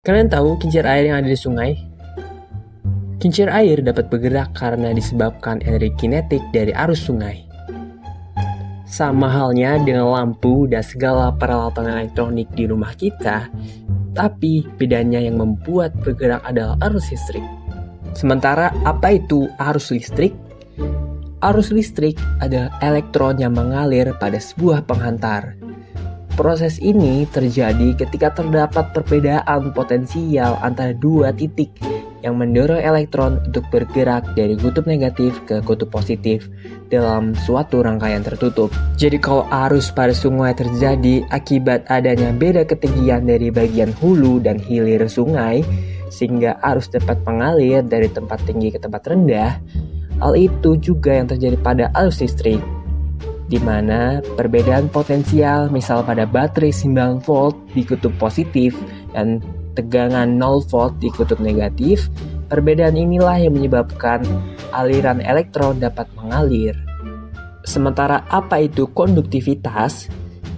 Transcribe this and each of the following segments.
Kalian tahu kincir air yang ada di sungai? Kincir air dapat bergerak karena disebabkan energi kinetik dari arus sungai. Sama halnya dengan lampu dan segala peralatan elektronik di rumah kita, tapi bedanya yang membuat bergerak adalah arus listrik. Sementara apa itu arus listrik? Arus listrik adalah elektron yang mengalir pada sebuah penghantar. Proses ini terjadi ketika terdapat perbedaan potensial antara dua titik yang mendorong elektron untuk bergerak dari kutub negatif ke kutub positif dalam suatu rangkaian tertutup. Jadi kalau arus pada sungai terjadi akibat adanya beda ketinggian dari bagian hulu dan hilir sungai, sehingga arus dapat mengalir dari tempat tinggi ke tempat rendah, hal itu juga yang terjadi pada arus listrik, di mana perbedaan potensial misal pada baterai 9 volt di kutub positif dan tegangan 0 volt di kutub negatif, perbedaan inilah yang menyebabkan aliran elektron dapat mengalir. Sementara apa itu konduktivitas?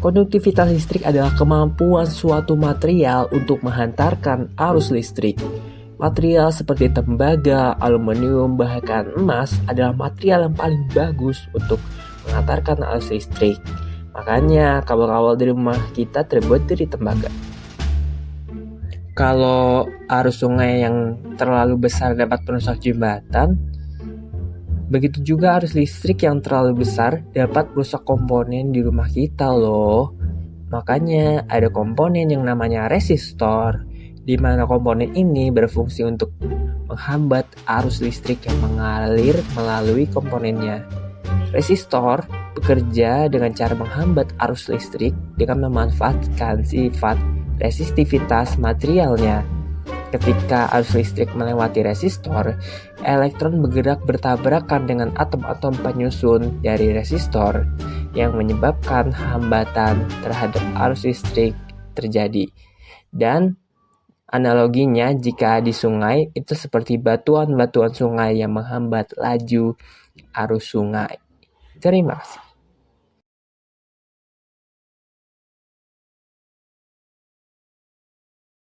Konduktivitas listrik adalah kemampuan suatu material untuk menghantarkan arus listrik. Material seperti tembaga, aluminium, bahkan emas adalah material yang paling bagus untuk menghantarkan arus listrik. Makanya kabel-kabel di rumah kita terbuat dari tembaga. Kalau arus sungai yang terlalu besar dapat merusak jembatan, begitu juga arus listrik yang terlalu besar dapat merusak komponen di rumah kita loh. Makanya ada komponen yang namanya resistor, di mana komponen ini berfungsi untuk menghambat arus listrik yang mengalir melalui komponennya. Resistor bekerja dengan cara menghambat arus listrik dengan memanfaatkan sifat resistivitas materialnya. Ketika arus listrik melewati resistor, elektron bergerak bertabrakan dengan atom-atom penyusun dari resistor yang menyebabkan hambatan terhadap arus listrik terjadi. Dan analoginya jika di sungai itu seperti batuan-batuan sungai yang menghambat laju arus sungai. Terima kasih.